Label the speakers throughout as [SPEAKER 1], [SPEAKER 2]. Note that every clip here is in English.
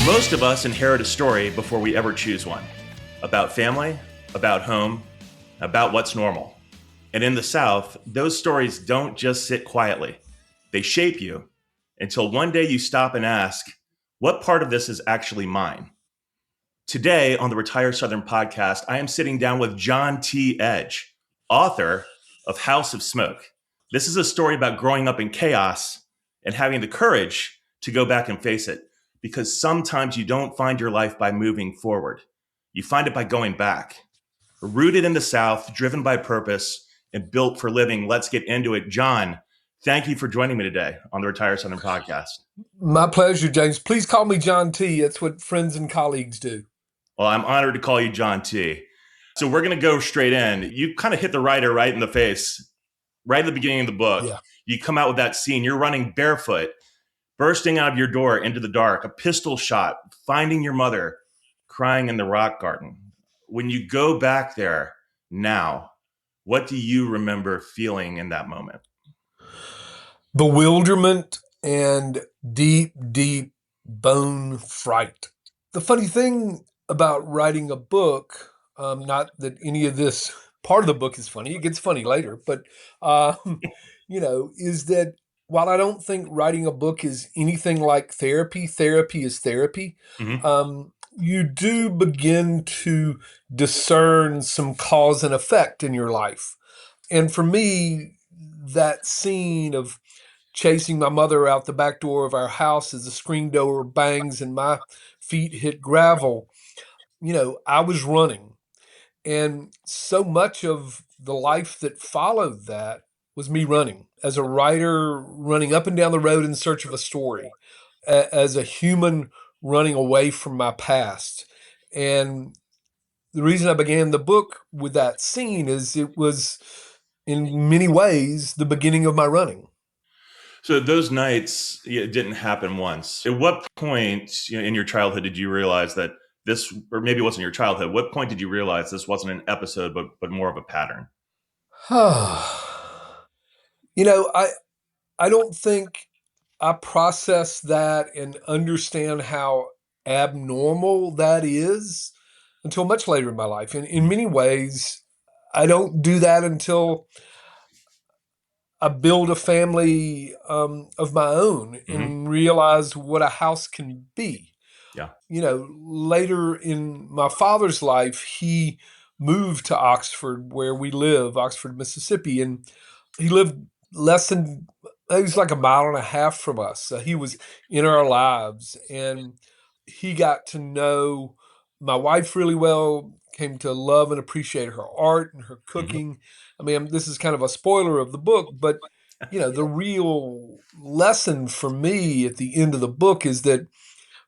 [SPEAKER 1] Most of us inherit a story before we ever choose one. About family, about home, about what's normal. And in the South, those stories don't just sit quietly. They shape you until one day you stop and ask, what part of this is actually mine? Today on the Retire Southern podcast, I am sitting down with John T. Edge, author of House of Smoke. This is a story about growing up in chaos and having the courage to go back and face it. Because sometimes you don't find your life by moving forward. You find it by going back. Rooted in the South, driven by purpose, and built for living. Let's get into it. John, thank you for joining me today on the Retire Southern podcast.
[SPEAKER 2] My pleasure, James. Please call me John T. That's what friends and colleagues do.
[SPEAKER 1] Well, I'm honored to call you John T. So we're going to go straight in. You kind of hit the writer right in the face, right at the beginning of the book.
[SPEAKER 2] Yeah.
[SPEAKER 1] You come out with that scene. You're running barefoot, bursting out of your door into the dark, a pistol shot, finding your mother crying in the rock garden. When you go back there now, what do you remember feeling in that moment?
[SPEAKER 2] Bewilderment and deep, deep bone fright. The funny thing about writing a book, not that any of this part of the book is funny, it gets funny later, but, is that while I don't think writing a book is anything like therapy is therapy, you do begin to discern some cause and effect in your life. And for me, that scene of chasing my mother out the back door of our house as the screen door bangs and my feet hit gravel, I was running. And so much of the life that followed that was me running. As a writer, running up and down the road in search of a story, as a human running away from my past. And the reason I began the book with that scene is it was, in many ways, the beginning of my running.
[SPEAKER 1] So those nights, it didn't happen once. At what point in your childhood did you realize that this, or maybe it wasn't your childhood, what point did you realize this wasn't an episode, but more of a pattern?
[SPEAKER 2] I don't think I process that and understand how abnormal that is until much later in my life. And in many ways, I don't do that until I build a family of my own and realize what a house can be.
[SPEAKER 1] Yeah.
[SPEAKER 2] Later in my father's life, he moved to Oxford, where we live, Oxford, Mississippi, and he lived it was like a mile and a half from us. He was in our lives, and he got to know my wife really well, came to love and appreciate her art and her cooking. I mean, this is kind of a spoiler of the book, but the real lesson for me at the end of the book is that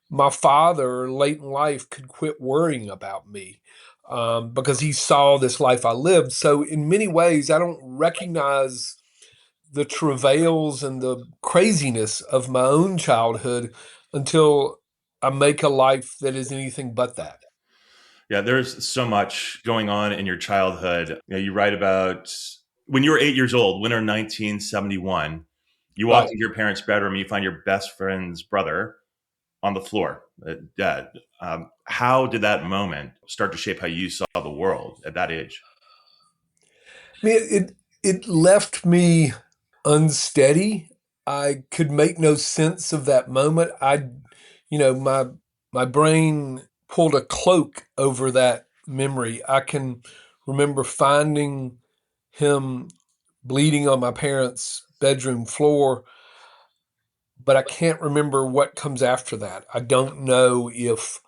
[SPEAKER 2] my father, late in life, could quit worrying about me because he saw this life I lived. So in many ways, I don't recognize the travails and the craziness of my own childhood until I make a life that is anything but that.
[SPEAKER 1] Yeah, there's so much going on in your childhood. You write about when you were 8 years old, winter 1971, you walk into your parents' bedroom, you find your best friend's brother on the floor, dead. How did that moment start to shape how you saw the world at that age?
[SPEAKER 2] I mean, it left me unsteady. I could make no sense of that moment. My brain pulled a cloak over that memory. I can remember finding him bleeding on my parents' bedroom floor, but I can't remember what comes after that. I don't know if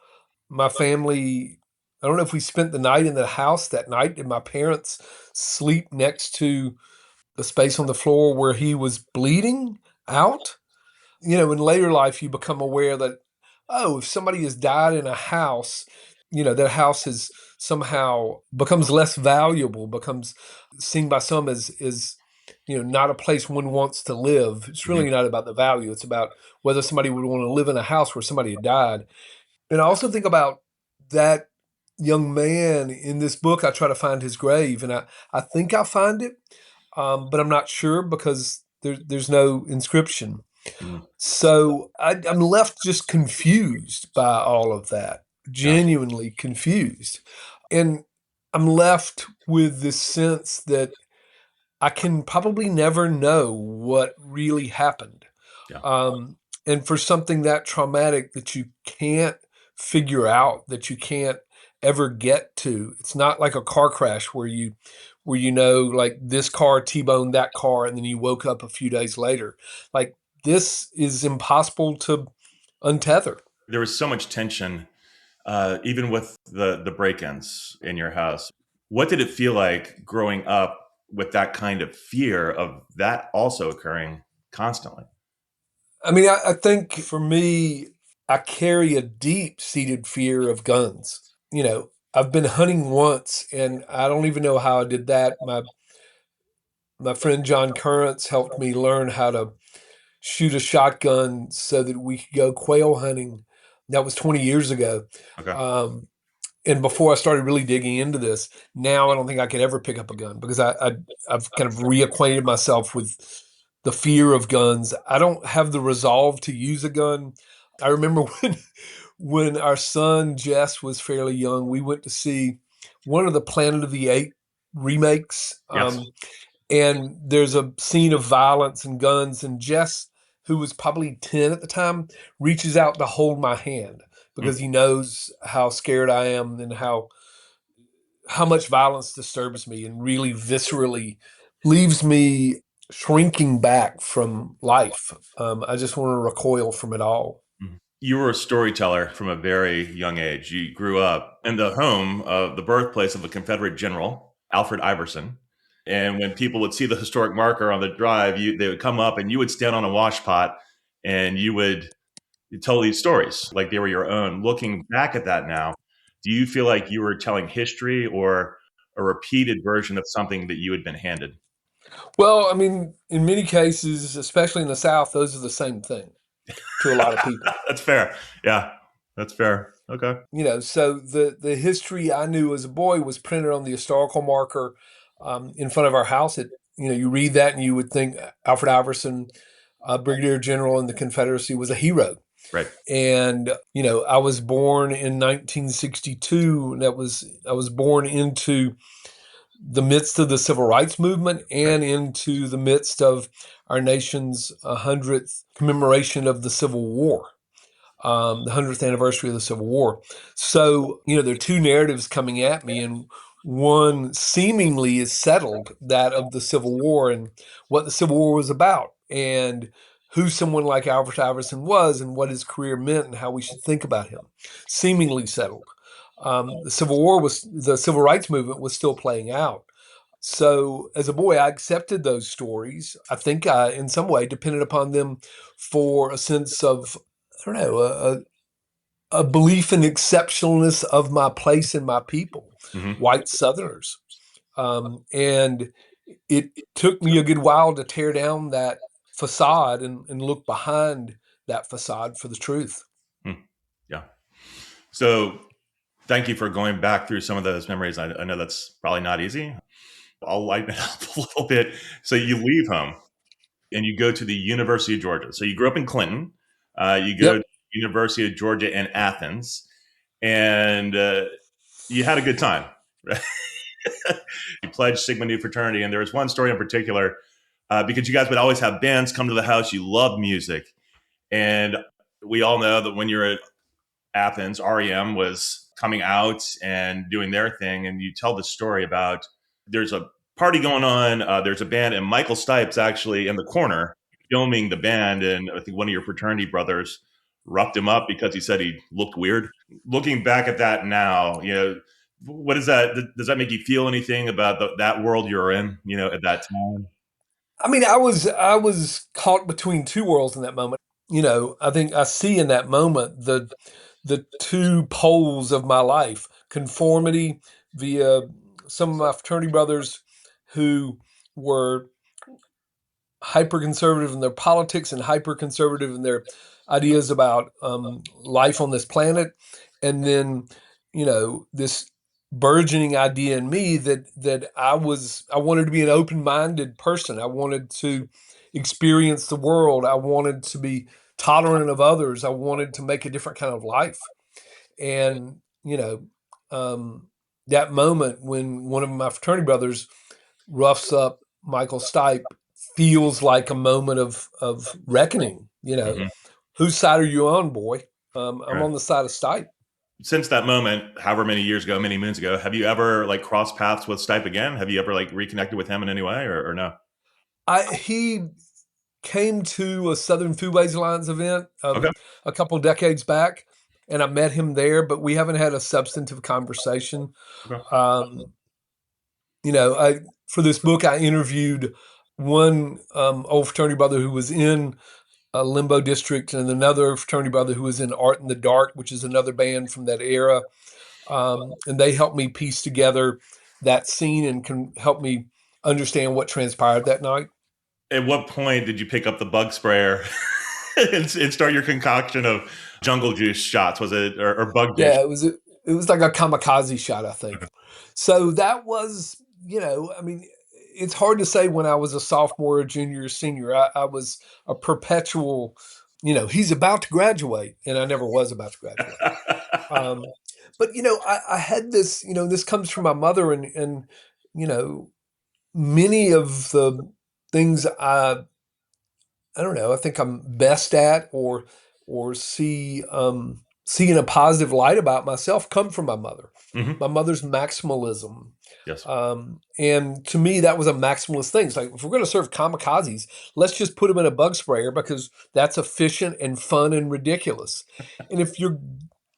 [SPEAKER 2] my family, I don't know if we spent the night in the house that night. Did my parents sleep next to the space on the floor where he was bleeding out? In later life, you become aware that, if somebody has died in a house, that house has somehow becomes less valuable, becomes seen by some as not a place one wants to live. It's really not about the value. It's about whether somebody would want to live in a house where somebody had died. And I also think about that young man in this book. I try to find his grave, and I think I'll find it, but I'm not sure because there's no inscription.
[SPEAKER 1] Mm.
[SPEAKER 2] So I'm left just confused by all of that,
[SPEAKER 1] Yeah.
[SPEAKER 2] genuinely confused. And I'm left with this sense that I can probably never know what really happened.
[SPEAKER 1] Yeah.
[SPEAKER 2] Um, and for something that traumatic that you can't figure out, that you can't ever get to, it's not like a car crash where you know like this car T-boned that car and then you woke up a few days later. Like this is impossible to untether.
[SPEAKER 1] There was so much tension, even with the break-ins in your house. What did it feel like growing up with that kind of fear of that also occurring constantly?
[SPEAKER 2] I mean, I think for me, I carry a deep seated fear of guns. You know, I've been hunting once and I don't even know how I did that. My friend John Currents helped me learn how to shoot a shotgun so that we could go quail hunting. That was 20 years ago.
[SPEAKER 1] Okay.
[SPEAKER 2] Um, and before I started really digging into this, now I don't think I could ever pick up a gun because I've kind of reacquainted myself with the fear of guns. I don't have the resolve to use a gun. I remember when our son Jess was fairly young, we went to see one of the Planet of the Apes remakes.
[SPEAKER 1] Yes.
[SPEAKER 2] And there's a scene of violence and guns, and Jess, who was probably 10 at the time, reaches out to hold my hand
[SPEAKER 1] Mm.
[SPEAKER 2] because he knows how scared I am and how much violence disturbs me and really viscerally leaves me shrinking back from life. I just want to recoil from it all.
[SPEAKER 1] Mhm. You were a storyteller from a very young age. You grew up in the home of the birthplace of a Confederate general, Alfred Iverson. And when people would see the historic marker on the drive, they would come up and you would stand on a wash pot and you would tell these stories like they were your own. Looking back at that now, do you feel like you were telling history or a repeated version of something that you had been handed?
[SPEAKER 2] Well, I mean, in many cases, especially in the South, those are the same thing to a lot of people.
[SPEAKER 1] That's fair. Yeah, that's fair. Okay.
[SPEAKER 2] You know, so the history I knew as a boy was printed on the historical marker in front of our house. You read that and you would think Alfred Iverson, Brigadier General in the Confederacy, was a hero.
[SPEAKER 1] Right.
[SPEAKER 2] And I was born in 1962. And I was born into the midst of the civil rights movement
[SPEAKER 1] Right.
[SPEAKER 2] and into the midst of our nation's 100th commemoration of the Civil War, the 100th anniversary of the Civil War. So, there are two narratives coming at me, and one seemingly is settled, that of the Civil War and what the Civil War was about, and who someone like Albert Iverson was, and what his career meant, and how we should think about him. Seemingly settled. The civil rights movement was still playing out. So as a boy, I accepted those stories. I think I, in some way, depended upon them for a sense of, I don't know, a belief in exceptionalness of my place and my people,
[SPEAKER 1] Hmm.
[SPEAKER 2] white Southerners. And it took me a good while to tear down that facade and look behind that facade for the truth.
[SPEAKER 1] Yeah. So thank you for going back through some of those memories. I know that's probably not easy. I'll lighten it up a little bit. So you leave home and you go to the University of Georgia. So you grew up in Clinton. You go
[SPEAKER 2] Yep.
[SPEAKER 1] to University of Georgia in Athens, and you had a good time. Right? You pledged Sigma Nu fraternity, and there was one story in particular because you guys would always have bands come to the house. You love music, and we all know that when you're at Athens, REM was coming out and doing their thing. And you tell the story about there's a party going on, there's a band, and Michael Stipe's actually in the corner filming the band. And I think one of your fraternity brothers roughed him up because he said he looked weird. Looking back at that now, what is that? Does that make you feel anything about that world you're in, at that time?
[SPEAKER 2] I mean, I was caught between two worlds in that moment. I think I see in that moment the two poles of my life: conformity via some of my fraternity brothers who were hyper conservative in their politics and hyper conservative in their ideas about life on this planet, and then this burgeoning idea in me that I wanted to be an open minded person. I wanted to experience the world. I wanted to be tolerant of others. I wanted to make a different kind of life. And, that moment when one of my fraternity brothers roughs up Michael Stipe feels like a moment of reckoning.
[SPEAKER 1] Hmm.
[SPEAKER 2] Whose side are you on, boy? I'm
[SPEAKER 1] Right.
[SPEAKER 2] on the side of Stipe.
[SPEAKER 1] Since that moment, however many years ago, many moons ago, have you ever like crossed paths with Stipe again? Have you ever like reconnected with him in any way, or no?
[SPEAKER 2] He came to a Southern Foodways Alliance event
[SPEAKER 1] Okay.
[SPEAKER 2] a couple decades back, and I met him there, but we haven't had a substantive conversation.
[SPEAKER 1] Okay.
[SPEAKER 2] Um, for this book, I interviewed one old fraternity brother who was in Limbo District, and another fraternity brother who was in Art in the Dark, which is another band from that era. And they helped me piece together that scene and can help me understand what transpired that night.
[SPEAKER 1] At what point did you pick up the bug sprayer and start your concoction of jungle juice shots? Was it or bug juice?
[SPEAKER 2] Yeah, it was like a kamikaze shot, I think. So that was, I mean, it's hard to say when I was a sophomore, or junior, or senior. I was a perpetual, he's about to graduate, and I never was about to graduate. Um, but I had this, this comes from my mother, and you know, many of the things I don't know, I think I'm best at or see in a positive light about myself come from my mother.
[SPEAKER 1] Hmm.
[SPEAKER 2] My mother's maximalism.
[SPEAKER 1] Yes.
[SPEAKER 2] And to me, that was a maximalist thing. It's like, if we're going to serve kamikazes, let's just put them in a bug sprayer because that's efficient and fun and ridiculous. And if you're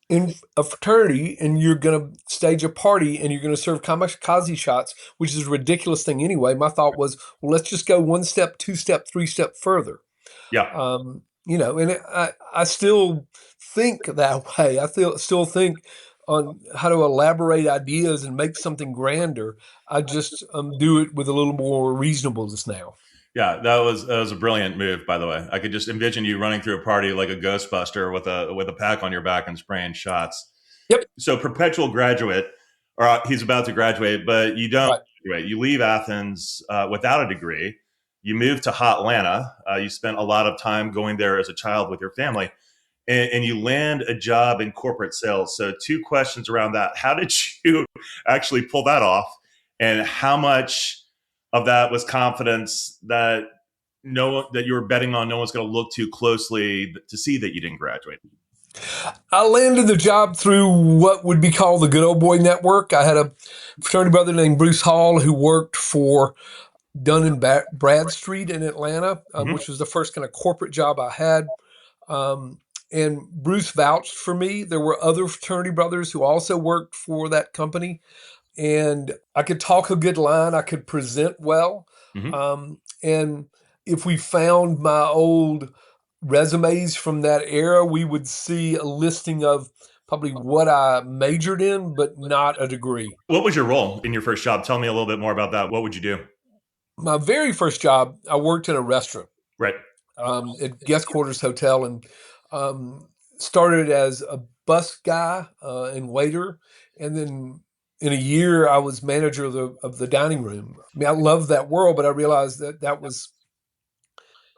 [SPEAKER 2] in a fraternity and you're going to stage a party and you're going to serve kamikaze shots, which is a ridiculous thing anyway, my thought was, well, let's just go one step, two step, three step further.
[SPEAKER 1] Yeah.
[SPEAKER 2] And I still think that way. Still think on how to elaborate ideas and make something grander. I just do it with a little more reasonableness now.
[SPEAKER 1] Yeah, that was a brilliant move, by the way. I could just envision you running through a party like a Ghostbuster with a pack on your back and spraying shots.
[SPEAKER 2] Yep.
[SPEAKER 1] So perpetual graduate, or he's about to graduate, but you don't
[SPEAKER 2] Right.
[SPEAKER 1] graduate. You leave Athens without a degree. You move to Hotlanta. You spent a lot of time going there as a child with your family, and you land a job in corporate sales. So two questions around that: how did you actually pull that off, and how much of that was confidence that that you were betting on no one's going to look too closely to see that you didn't graduate?
[SPEAKER 2] I landed the job through what would be called the good old boy network. I had a fraternity brother named Bruce Hall who worked for Dun and Bradstreet in Atlanta,
[SPEAKER 1] Hmm.
[SPEAKER 2] which was the first kind of corporate job I had. Um, and Bruce vouched for me. There were other fraternity brothers who also worked for that company, and I could talk a good line. I could present well.
[SPEAKER 1] Hmm.
[SPEAKER 2] And if we found my old resumes from that era, we would see a listing of probably what I majored in, but not a degree.
[SPEAKER 1] What was your role in your first job? Tell me a little bit more about that. What would you do?
[SPEAKER 2] My very first job, I worked in a restaurant
[SPEAKER 1] Right.
[SPEAKER 2] at Guest Quarters Hotel, and started as a bus guy and waiter, and then in a year I was manager of the dining room. I mean, I loved that world, but I realized that was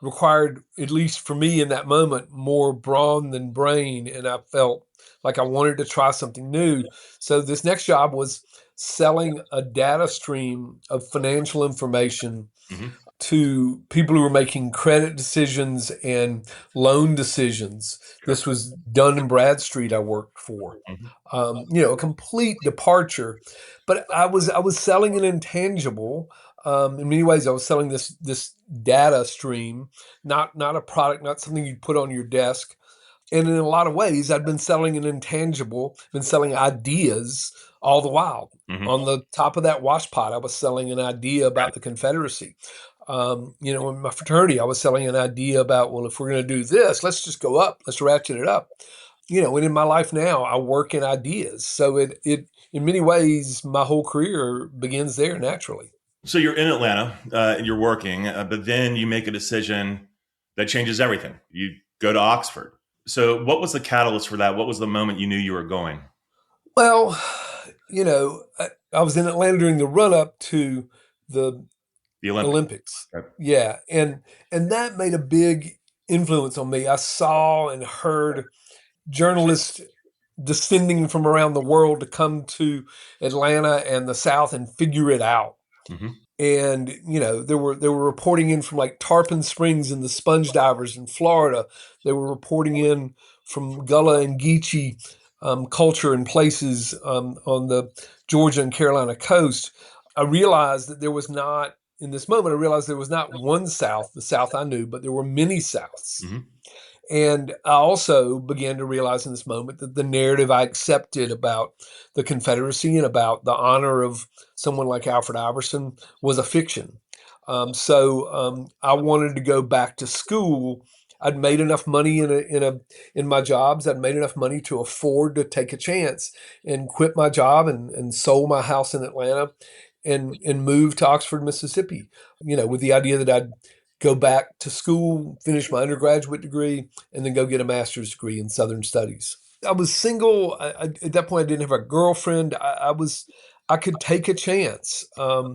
[SPEAKER 2] required, at least for me in that moment, more brawn than brain, and I felt like I wanted to try something new. So this next job was selling a data stream of financial information
[SPEAKER 1] Hmm.
[SPEAKER 2] to people who were making credit decisions and loan decisions.
[SPEAKER 1] Sure.
[SPEAKER 2] This was Dun and Bradstreet I worked for.
[SPEAKER 1] Hmm.
[SPEAKER 2] A complete departure. But I was selling an intangible. In many ways, I was selling this data stream, not a product, not something you put on your desk. And in a lot of ways, I'd been selling an intangible, been selling ideas all the while.
[SPEAKER 1] Hmm.
[SPEAKER 2] On the top of that wash pot, I was selling an idea about the Confederacy. In my fraternity, I was selling an idea about, well, if we're going to do this, let's just go up, let's ratchet it up. And in my life now, I work in ideas. So it in many ways, my whole career begins there naturally.
[SPEAKER 1] So you're in Atlanta and you're working, but then you make a decision that changes everything. You go to Oxford. So what was the catalyst for that? What was the moment you knew you were going?
[SPEAKER 2] Well, I was in Atlanta during the run up to the
[SPEAKER 1] The The Olympics.
[SPEAKER 2] Olympics.
[SPEAKER 1] Okay.
[SPEAKER 2] Yeah, and that made a big influence on me. I saw and heard journalists descending from around the world to come to Atlanta and the South and figure it out.
[SPEAKER 1] Hmm.
[SPEAKER 2] And they were reporting in from like Tarpon Springs and the sponge divers in Florida. They were reporting in from Gullah and Geechee culture and places on the Georgia and Carolina coast. I realized that there was not in this moment. I realized there was not one South, the South I knew, but there were many Souths.
[SPEAKER 1] Hmm.
[SPEAKER 2] And I also began to realize in this moment that the narrative I accepted about the Confederacy and about the honor of someone like Alfred Iverson was a fiction. So I wanted to go back to school. I'd made enough money in my jobs. I'd made enough money to afford to take a chance and quit my job and sold my house in Atlanta and moved to Oxford, Mississippi. With the idea that I'd go back to school, finish my undergraduate degree, and then go get a master's degree in Southern Studies. I was single. At that point, I didn't have a girlfriend. I could take a chance. I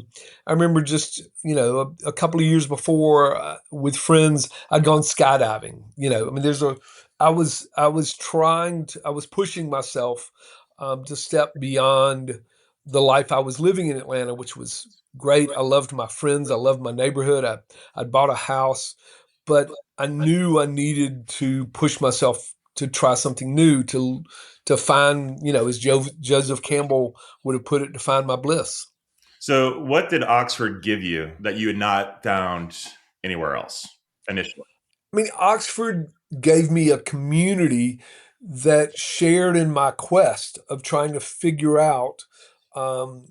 [SPEAKER 2] remember just, a couple of years before with friends, I'd gone skydiving. I mean, I was pushing myself to step beyond the life I was living in Atlanta, which was great. I loved my friends. I loved my neighborhood. I'd bought a house, but I knew I needed to push myself to try something new, to find, as Joseph Campbell would have put it, to find my bliss.
[SPEAKER 1] So, what did Oxford give you that you had not found anywhere else initially?
[SPEAKER 2] I mean, Oxford gave me a community that shared in my quest of trying to figure out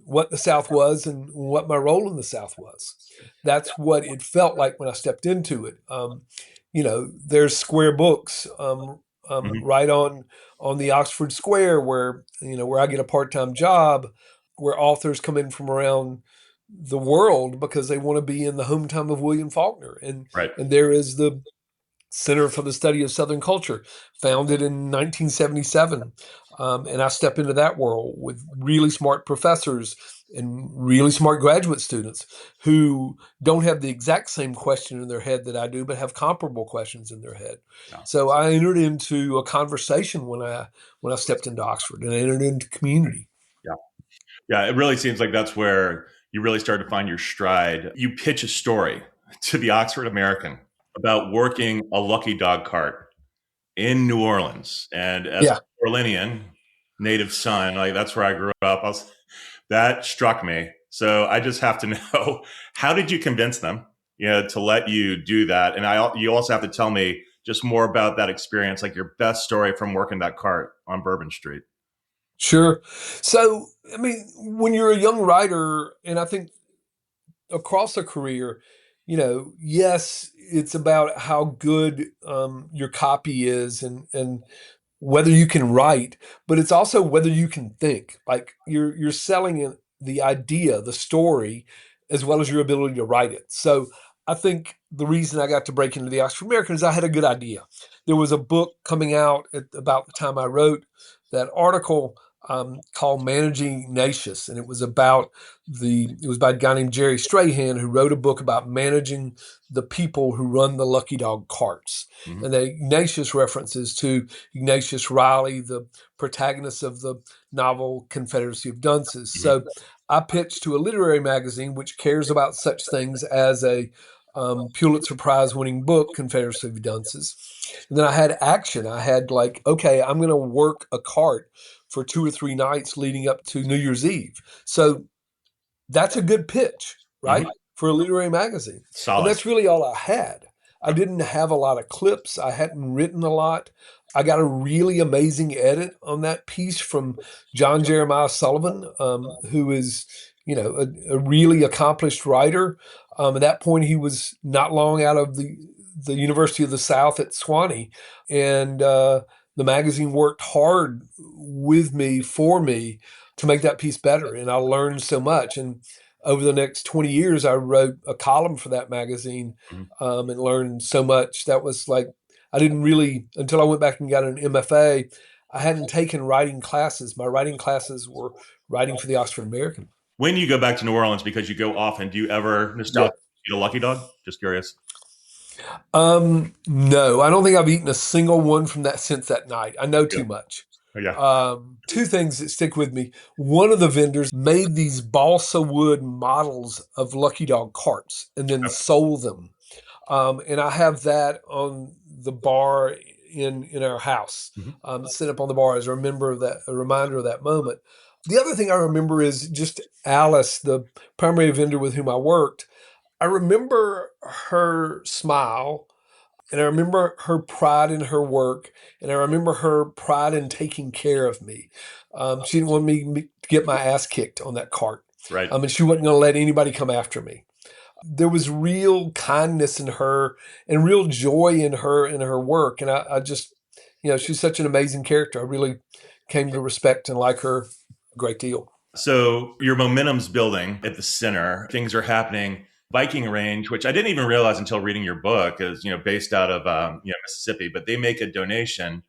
[SPEAKER 2] what the South was and what my role in the South was. That's what it felt like when I stepped into it. There's square books
[SPEAKER 1] Hmm.
[SPEAKER 2] right on the Oxford Square where I get a part-time job, where authors come in from around the world because they want to be in the hometown of William Faulkner, and
[SPEAKER 1] Right.
[SPEAKER 2] and there is the Center for the Study of Southern Culture, founded in 1977. And I step into that world with really smart professors and really smart graduate students who don't have the exact same question in their head that I do, but have comparable questions in their head.
[SPEAKER 1] Yeah.
[SPEAKER 2] So I entered into a conversation when I stepped into Oxford, and I entered into community.
[SPEAKER 1] Yeah. Yeah. It really seems like that's where you really started to find your stride. You pitch a story to the Oxford American about working a lucky dog cart in New Orleans. And as
[SPEAKER 2] Yeah.
[SPEAKER 1] a Orleanian, native son, like that's where I grew up. That struck me. So I just have to know, how did you convince them, to let you do that? And you also have to tell me just more about that experience, like your best story from working that cart on Bourbon Street.
[SPEAKER 2] Sure. So, I mean, when you're a young writer, and I think across a career, yes, it's about how good your copy is and whether you can write, but it's also whether you can think. Like you're selling the idea, the story, as well as your ability to write it. So I think the reason I got to break into the Oxford American is I had a good idea. There was a book coming out at about the time I wrote that article called Managing Ignatius, and it was by a guy named Jerry Strahan, who wrote a book about managing the people who run the Lucky Dog carts.
[SPEAKER 1] Mm-hmm.
[SPEAKER 2] And the Ignatius references to Ignatius Riley, the protagonist of the novel Confederacy of Dunces.
[SPEAKER 1] Mm-hmm.
[SPEAKER 2] So I pitched to a literary magazine which cares about such things as a Pulitzer Prize winning book, Confederacy of Dunces. And then I had action. I had like, okay, I'm going to work a cart for 2 or 3 nights leading up to New Year's Eve. So that's a good pitch,
[SPEAKER 1] Mm-hmm.
[SPEAKER 2] right? For a literary magazine. And
[SPEAKER 1] Solid.
[SPEAKER 2] that's really all I had. I didn't have a lot of clips. I hadn't written a lot. I got a really amazing edit on that piece from John Jeremiah Sullivan, who is, a really accomplished writer. At that point, he was not long out of the University of the South at Sewanee, and the magazine worked hard with me, for me, to make that piece better. And I learned so much. And over the next 20 years, I wrote a column for that magazine
[SPEAKER 1] Mm-hmm.
[SPEAKER 2] and learned so much. That was like, I didn't really, until I went back and got an MFA, I hadn't taken writing classes. My writing classes were writing for the Oxford American.
[SPEAKER 1] When you go back to New Orleans, because you go often, do you ever
[SPEAKER 2] Yeah.
[SPEAKER 1] nostalgia Eat a Lucky Dog? Just curious.
[SPEAKER 2] No, I don't think I've eaten a single one from that since that night. I know
[SPEAKER 1] Yeah.
[SPEAKER 2] too much.
[SPEAKER 1] Oh, yeah.
[SPEAKER 2] Two things that stick with me. One of the vendors made these balsa wood models of Lucky Dog carts and then sold them. And I have that on the bar in our house,
[SPEAKER 1] Mhm.
[SPEAKER 2] set up on the bar as a reminder of that moment. The other thing I remember is just Alice, the primary vendor with whom I worked. I remember her smile, and I remember her pride in her work, and I remember her pride in taking care of me. She didn't want me to get my ass kicked on that cart,
[SPEAKER 1] Right.
[SPEAKER 2] and she wasn't going to let anybody come after me. There was real kindness in her and real joy in her work, and I just, she's such an amazing character. I really came to respect and like her a great deal.
[SPEAKER 1] So your momentum's building at the center. Things are happening. Biking range, which I didn't even realize until reading your book, is based out of Mississippi, but they make a donation,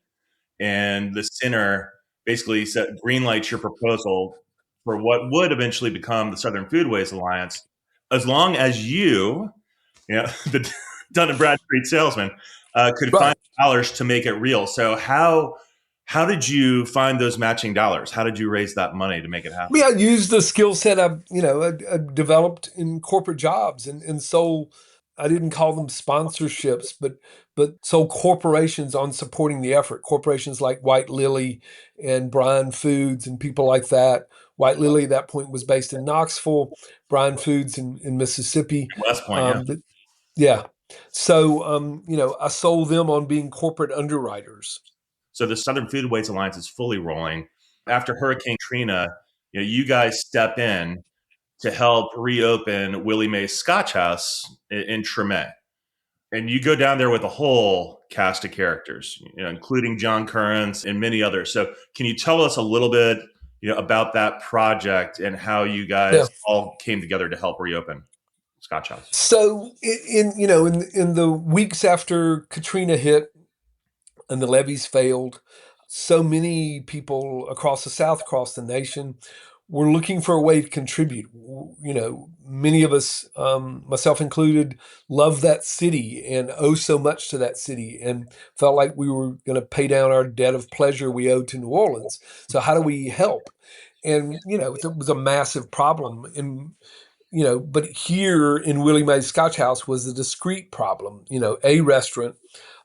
[SPEAKER 1] and the center basically green lights your proposal for what would eventually become the Southern Foodways Alliance, as long as the Dun and Bradstreet salesman, could find
[SPEAKER 2] Right.
[SPEAKER 1] dollars to make it real. So how did you find those matching dollars? How did you raise that money to make it happen?
[SPEAKER 2] I used the skill set I developed in corporate jobs and sold. I didn't call them sponsorships, but sold corporations on supporting the effort. Corporations like White Lily and Bryan Foods and people like that. White Lily at that point was based in Knoxville. Bryan Foods in Mississippi.
[SPEAKER 1] West Point, yeah.
[SPEAKER 2] Um, yeah. So I sold them on being corporate underwriters.
[SPEAKER 1] So the Southern Foodways Alliance is fully rolling. After Hurricane Katrina, you guys step in to help reopen Willie Mae's Scotch House in Tremay. And you go down there with a whole cast of characters, including John Currance and many others. So can you tell us a little bit, about that project and how you
[SPEAKER 2] Yeah.
[SPEAKER 1] guys all came together to help reopen Scotch House?
[SPEAKER 2] So in the weeks after Katrina hit and the levees failed, so many people across the South, across the nation, were looking for a way to contribute. Many of us, myself included, love that city and owe so much to that city, and felt like we were going to pay down our debt of pleasure we owed to New Orleans. So how do we help? And it was a massive problem. And but here in Willie Mae's Scotch House was a discrete problem. A restaurant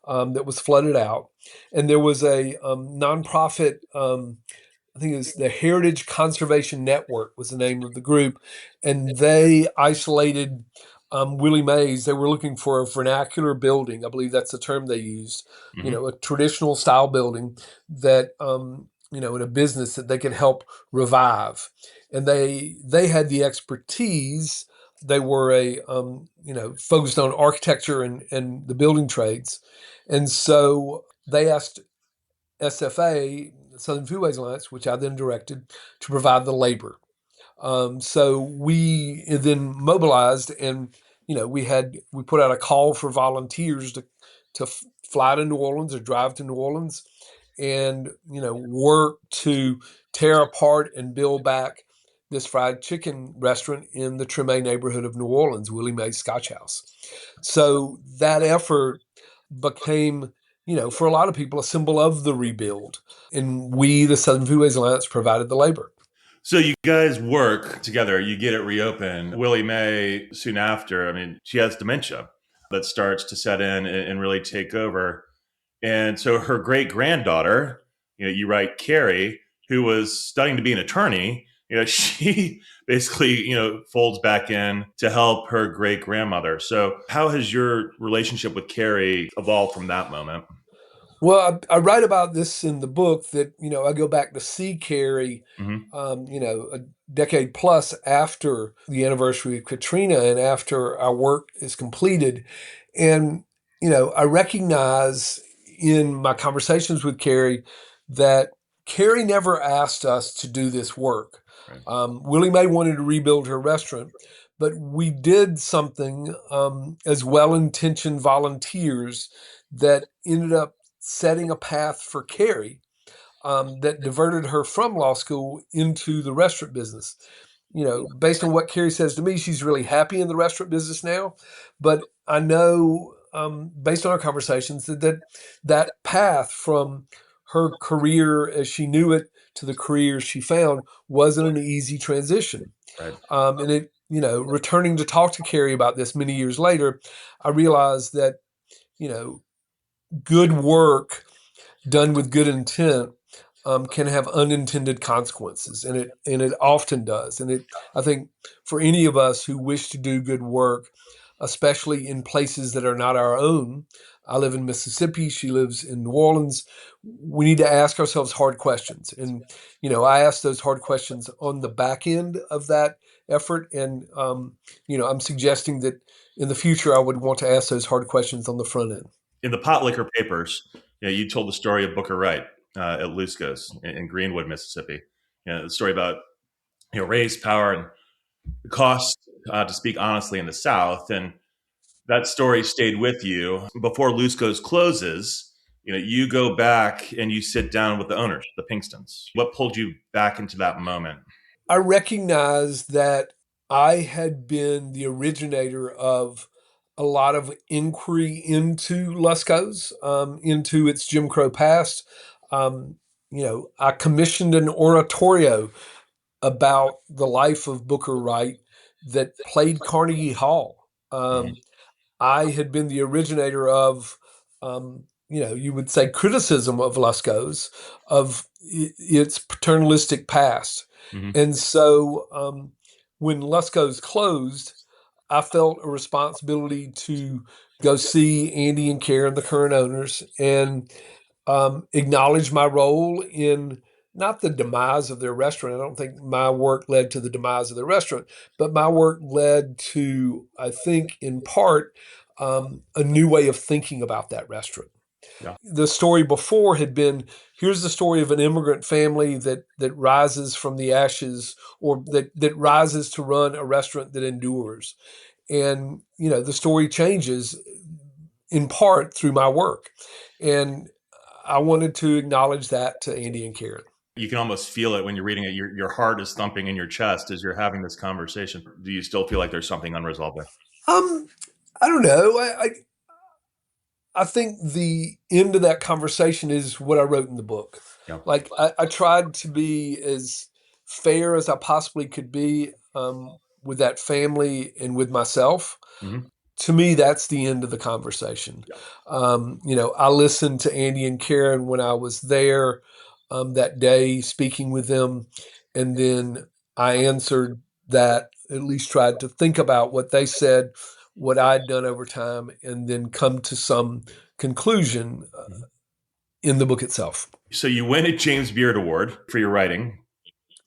[SPEAKER 2] that was flooded out, and there was a nonprofit. I think it was the Heritage Conservation Network was the name of the group, and they isolated Willie Mae's. They were looking for a vernacular building. I believe that's the term they used.
[SPEAKER 1] Mm-hmm.
[SPEAKER 2] A traditional style building that in a business that they could help revive, and they had the expertise. They were focused on architecture and the building trades, and so they asked SFA, Southern Foodways Alliance, which I then directed, to provide the labor. So we then mobilized, and we put out a call for volunteers to fly to New Orleans or drive to New Orleans, and work to tear apart and build back this fried chicken restaurant in the Tremay neighborhood of New Orleans, Willie Mae's Scotch House. So that effort became, for a lot of people, a symbol of the rebuild. And we, the Southern Foodways Alliance, provided the labor.
[SPEAKER 1] So you guys work together, you get it reopened. Willie Mae, soon after, I mean, she has dementia that starts to set in and really take over. And so her great granddaughter, you write Carrie, who was studying to be an attorney, she basically, folds back in to help her great grandmother. So how has your relationship with Carrie evolved from that moment?
[SPEAKER 2] Well, I write about this in the book that, I go back to see Carrie,
[SPEAKER 1] Mm-hmm.
[SPEAKER 2] a decade plus after the anniversary of Katrina and after our work is completed. And, I recognize in my conversations with Carrie that Carrie never asked us to do this work.
[SPEAKER 1] Right.
[SPEAKER 2] Willie Mae wanted to rebuild her restaurant, but we did something as well-intentioned volunteers that ended up setting a path for Carrie that diverted her from law school into the restaurant business. based on what Carrie says to me, she's really happy in the restaurant business now. But I know, based on our conversations, that path from her career as she knew it to the career she found wasn't an easy transition.
[SPEAKER 1] Right.
[SPEAKER 2] And returning to talk to Carrie about this many years later, I realized that, good work done with good intent can have unintended consequences, and it often does. I think for any of us who wish to do good work, especially in places that are not our own. I live in Mississippi. She lives in New Orleans. We need to ask ourselves hard questions, and I ask those hard questions on the back end of that effort, and I'm suggesting that in the future I would want to ask those hard questions on the front end.
[SPEAKER 1] In the Pot Liquor Papers, you told the story of Booker Wright at Lusco's in Greenwood, Mississippi. The story about race, power, and the cost to speak honestly in the South, and that story stayed with you. Before Lusco's closes, you go back and you sit down with the owners, the Pinkstons. What pulled you back into that moment?
[SPEAKER 2] I recognized that I had been the originator of a lot of inquiry into Lusco's, into its Jim Crow past. I commissioned an oratorio about the life of Booker Wright that played Carnegie Hall.
[SPEAKER 1] Mhm.
[SPEAKER 2] I had been the originator of, you would say, criticism of Lusco's, of its paternalistic past.
[SPEAKER 1] Mhm.
[SPEAKER 2] And so when Lusco's closed, I felt a responsibility to go see Andy and Karen, the current owners, and acknowledge my role in not the demise of their restaurant. I don't think my work led to the demise of the restaurant, but my work led to, I think, in part, a new way of thinking about that restaurant.
[SPEAKER 1] Yeah.
[SPEAKER 2] The story before had been, here's the story of an immigrant family that rises from the ashes, or that rises to run a restaurant that endures. And the story changes in part through my work. And I wanted to acknowledge that to Andy and Karen.
[SPEAKER 1] You can almost feel it when you're reading it. Your heart is thumping in your chest as you're having this conversation. Do you still feel like there's something unresolved there?
[SPEAKER 2] Um, I don't know. I think the end of that conversation is what I wrote in the book.
[SPEAKER 1] Yeah.
[SPEAKER 2] Like I tried to be as fair as I possibly could be, with that family and with myself.
[SPEAKER 1] Hmm.
[SPEAKER 2] To me, that's the end of the conversation.
[SPEAKER 1] Yeah.
[SPEAKER 2] I listened to Andy and Karen when I was there, that day speaking with them, and then I answered that, at least tried to think about what they said, what I'd done over time, and then come to some conclusion
[SPEAKER 1] Mhm.
[SPEAKER 2] in the book itself.
[SPEAKER 1] So you win a James Beard Award for your writing,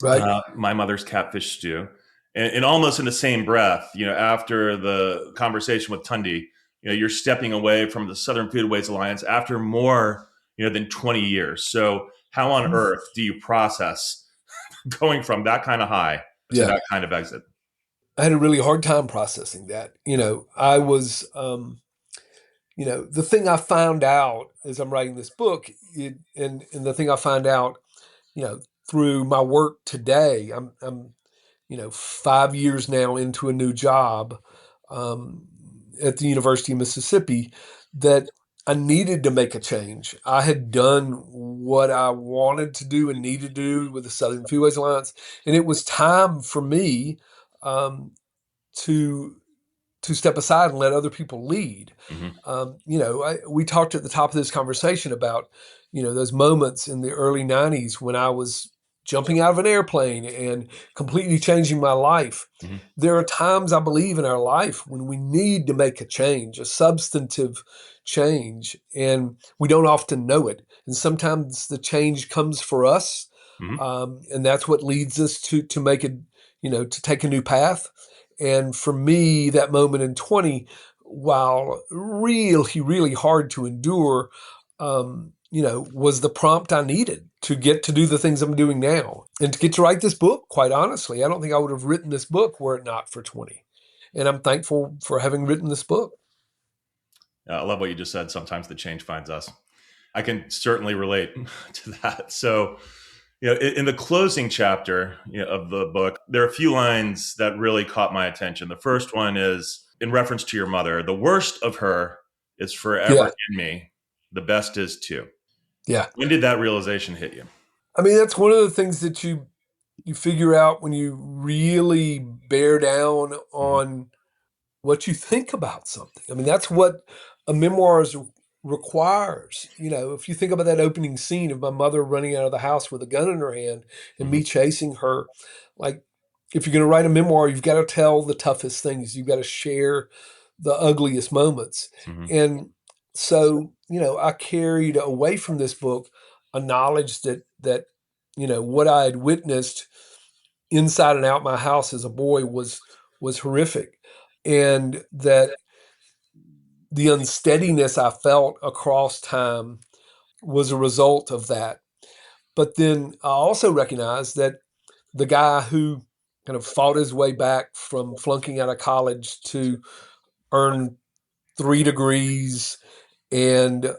[SPEAKER 2] Right?
[SPEAKER 1] My Mother's Catfish Stew, and almost in the same breath, after the conversation with Tundi, you're stepping away from the Southern Foodways Alliance after more, than 20 years. So how on earth do you process going from that kind of high to
[SPEAKER 2] Yeah.
[SPEAKER 1] that kind of exit?
[SPEAKER 2] I had a really hard time processing that. I was, the thing I found out as I'm writing this book, and the thing I find out, through my work today, I'm 5 years now into a new job, um, at the University of Mississippi, that I needed to make a change. I had done what I wanted to do and needed to do with the Southern Foodways Alliance, and it was time for me, um, to step aside and let other people lead.
[SPEAKER 1] Hmm.
[SPEAKER 2] We talked at the top of this conversation about, those moments in the early 90s when I was jumping out of an airplane and completely changing my life.
[SPEAKER 1] Hmm.
[SPEAKER 2] There are times, I believe, in our life when we need to make a change, a substantive change, and we don't often know it. And sometimes the change comes for us,
[SPEAKER 1] Hmm.
[SPEAKER 2] and that's what leads us to make it, to take a new path. And for me, that moment in 20, while really, really hard to endure, was the prompt I needed to get to do the things I'm doing now and to get to write this book. Quite honestly, I don't think I would have written this book were it not for 20. And I'm thankful for having written this book.
[SPEAKER 1] I love what you just said. Sometimes the change finds us. I can certainly relate to that. So In the closing chapter of the book, there are a few lines that really caught my attention. The first one is in reference to your mother. The worst of her is forever
[SPEAKER 2] Yeah.
[SPEAKER 1] in me. The best is too.
[SPEAKER 2] Yeah.
[SPEAKER 1] When did that realization hit you?
[SPEAKER 2] I mean, that's one of the things that you figure out when you really bear down
[SPEAKER 1] Hmm.
[SPEAKER 2] on what you think about something. I mean, that's what a memoir requires. If you think about that opening scene of my mother running out of the house with a gun in her hand and
[SPEAKER 1] Hmm.
[SPEAKER 2] me chasing her, like, if you're going to write a memoir, you've got to tell the toughest things. You've got to share the ugliest moments.
[SPEAKER 1] Hmm.
[SPEAKER 2] And so, I carried away from this book a knowledge that what I had witnessed inside and out my house as a boy was horrific, and that the unsteadiness I felt across time was a result of that. But then I also recognized that the guy who kind of fought his way back from flunking out of college to earn 3 degrees and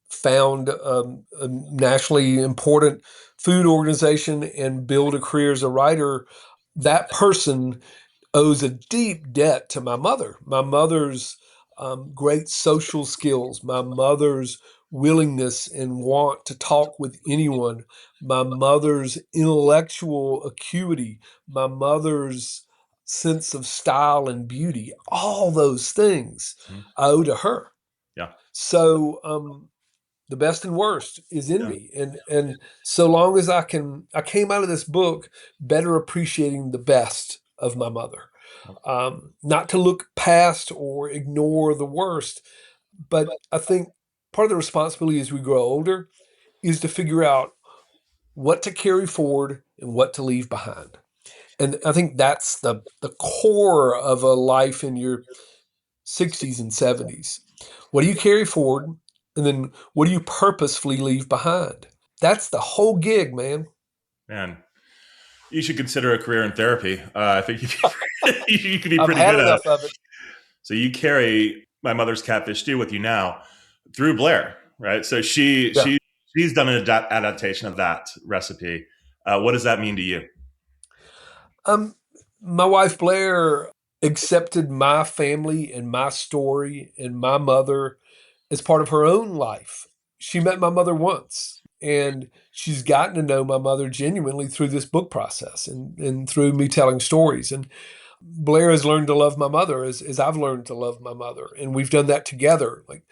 [SPEAKER 2] found a nationally important food organization and build a career as a writer, that person owes a deep debt to my mother. My mother's great social skills, my mother's willingness and want to talk with anyone, my mother's intellectual acuity, my mother's sense of style and beauty, all those things
[SPEAKER 1] Hmm.
[SPEAKER 2] I owe to her.
[SPEAKER 1] Yeah.
[SPEAKER 2] So the best and worst is in
[SPEAKER 1] Yeah.
[SPEAKER 2] me, and so long as I came out of this book better appreciating the best of my mother, not to look past or ignore the worst. But I think part of the responsibility as we grow older is to figure out what to carry forward and what to leave behind. And I think that's the core of a life in your 60s and 70s. What do you carry forward? And then what do you purposefully leave behind? That's the whole gig, man.
[SPEAKER 1] Man, you should consider a career in therapy. I think you could be
[SPEAKER 2] I've
[SPEAKER 1] pretty
[SPEAKER 2] had
[SPEAKER 1] good at it.
[SPEAKER 2] enough of it.
[SPEAKER 1] So you carry my mother's catfish stew with you now through Blair, right? So
[SPEAKER 2] Yeah.
[SPEAKER 1] she's done an adaptation of that recipe. What does that mean to you?
[SPEAKER 2] Um, my wife Blair accepted my family and my story and my mother as part of her own life. She met my mother once, and she's gotten to know my mother genuinely through this book process and through me telling stories. And Blair has learned to love my mother as I've learned to love my mother. And we've done that together. Like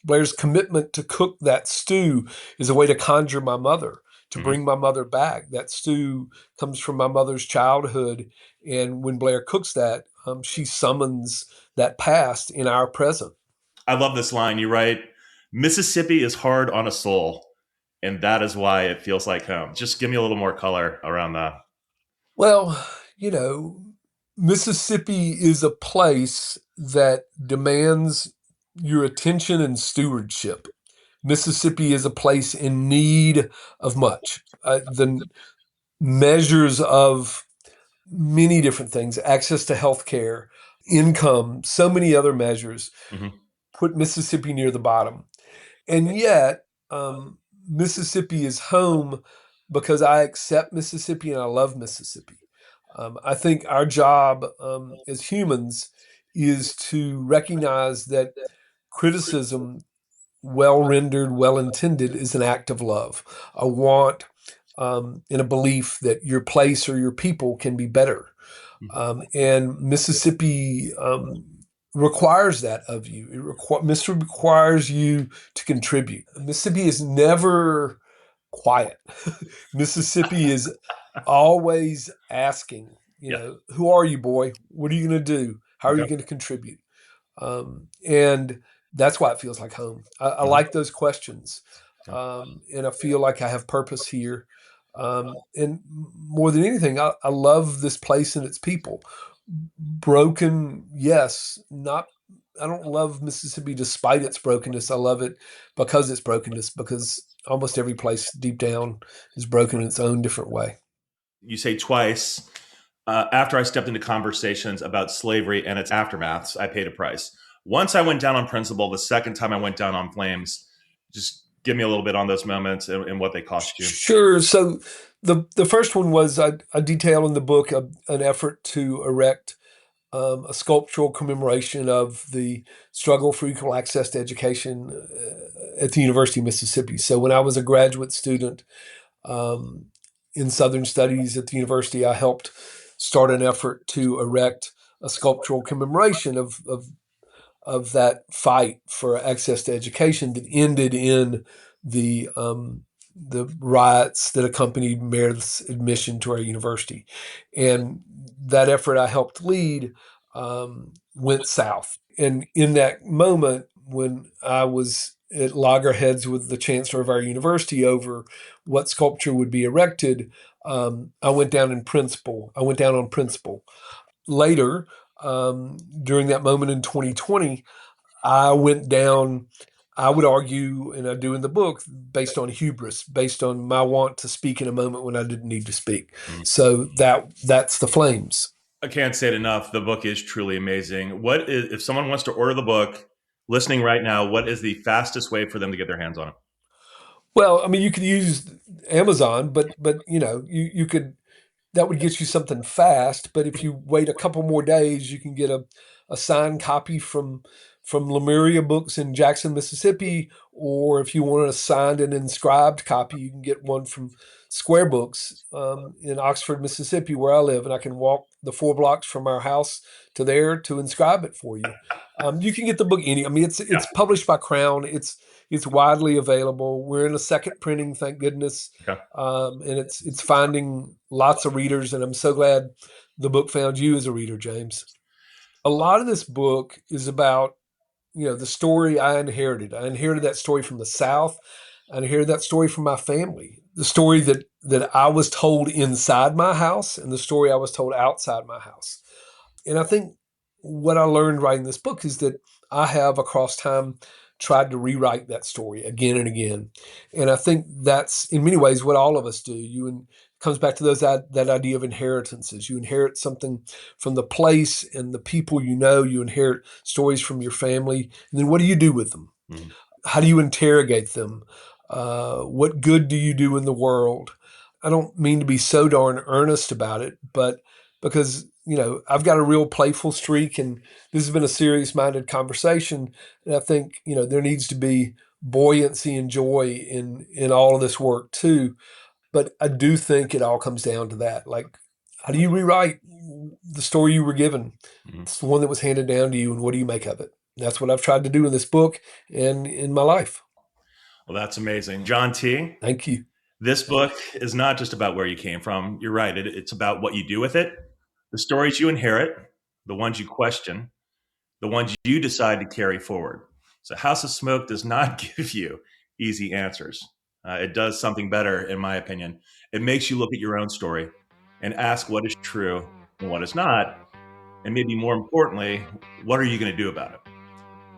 [SPEAKER 2] Blair's commitment to cook that stew is a way to conjure my mother, to
[SPEAKER 1] Hmm.
[SPEAKER 2] bring my mother back. That stew comes from my mother's childhood. And when Blair cooks that, she summons that past in our present.
[SPEAKER 1] I love this line. You write, Mississippi is hard on a soul, and that is why it feels like home. Just give me a little more color around that.
[SPEAKER 2] Well, you know, Mississippi is a place that demands your attention and stewardship. Mississippi is a place in need of much. The measures of many different things, access to health care, income, so many other measures,
[SPEAKER 1] Hmm.
[SPEAKER 2] put Mississippi near the bottom. And yet, Mississippi is home because I accept Mississippi and I love Mississippi. I think our job as humans is to recognize that criticism, well rendered, well intended, is an act of love. A want and a belief that your place or your people can be better. And Mississippi requires that of you. Mississippi requires you to contribute. Mississippi is never quiet. Mississippi is always asking,
[SPEAKER 1] Yeah.
[SPEAKER 2] who are you, boy? What are you going to do? How are you
[SPEAKER 1] Okay.
[SPEAKER 2] going to contribute? And that's why it feels like home. I
[SPEAKER 1] Mhm.
[SPEAKER 2] like those questions.
[SPEAKER 1] Yeah.
[SPEAKER 2] And I feel like I have purpose here. And more than anything, I love this place and its people. Broken, yes, not. I don't love Mississippi despite its brokenness. I love it because it's brokenness, because almost every place deep down is broken in its own different way.
[SPEAKER 1] You say twice, after I stepped into conversations about slavery and its aftermaths, I paid a price. Once I went down on principle, the second time I went down on flames. Just give me a little bit on those moments and what they cost you.
[SPEAKER 2] Sure. So The first one was I detail in the book an effort to erect a sculptural commemoration of the struggle for equal access to education at the University of Mississippi. So when I was a graduate student um, in Southern Studies at the university, I helped start an effort to erect a sculptural commemoration of that fight for access to education that ended in the riots that accompanied Meredith's admission to our university. And that effort I helped lead went south. And in that moment, when I was at loggerheads with the chancellor of our university over what sculpture would be erected, I went down on principle. Later, during that moment in 2020, I went down, I would argue, and I do in the book, based on hubris, based on my want to speak in a moment when I didn't need to speak. So that's the flames.
[SPEAKER 1] I can't say it enough. The book is truly amazing. What is, if someone wants to order the book, listening right now, what is the fastest way for them to get their hands on it?
[SPEAKER 2] Well, I mean, you could use Amazon, but you could, that would get you something fast. But if you wait a couple more days, you can get a signed copy from Lemuria Books in Jackson, Mississippi, or if you want a signed and inscribed copy, you can get one from Square Books in Oxford, Mississippi, where I live, and I can walk the 4 blocks from our house to there to inscribe it for you. You can get the book I mean, it's published by Crown. It's widely available. We're in a second printing, thank goodness,
[SPEAKER 1] Okay.
[SPEAKER 2] and it's finding lots of readers. And I'm so glad the book found you as a reader, James. A lot of this book is about the story I inherited. I inherited that story from the South. I inherited that story from my family. The story that I was told inside my house and the story I was told outside my house. And I think what I learned writing this book is that I have across time tried to rewrite that story again and again. And I think that's in many ways what all of us do. It comes back to that idea of inheritances. You inherit something from the place and the people you inherit stories from your family. And then what do you do with them?
[SPEAKER 1] Mm-hmm.
[SPEAKER 2] How do you interrogate them? What good do you do in the world? I don't mean to be so darn earnest about it, but because I've got a real playful streak, and this has been a serious-minded conversation. And I think there needs to be buoyancy and joy in all of this work too. But I do think it all comes down to that. Like, how do you rewrite the story you were given?
[SPEAKER 1] Mm-hmm.
[SPEAKER 2] It's the one that was handed down to you, and what do you make of it? That's what I've tried to do in this book and in my life.
[SPEAKER 1] Well, that's amazing. John T.,
[SPEAKER 2] Thank you.
[SPEAKER 1] this book is not just about where you came from. You're right. It's about what you do with it, the stories you inherit, the ones you question, the ones you decide to carry forward. So House of Smoke does not give you easy answers. It does something better, in my opinion. It makes you look at your own story and ask what is true and what is not. And maybe more importantly, what are you going to do about it?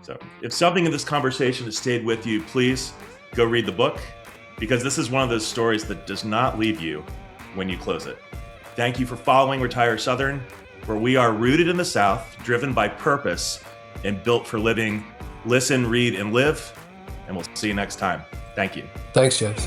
[SPEAKER 1] So if something in this conversation has stayed with you, please go read the book, because this is one of those stories that does not leave you when you close it. Thank you for following Retire Southern, where we are rooted in the South, driven by purpose, and built for living. Listen, read, and live. And we'll see you next time. Thank you.
[SPEAKER 2] Thanks, James.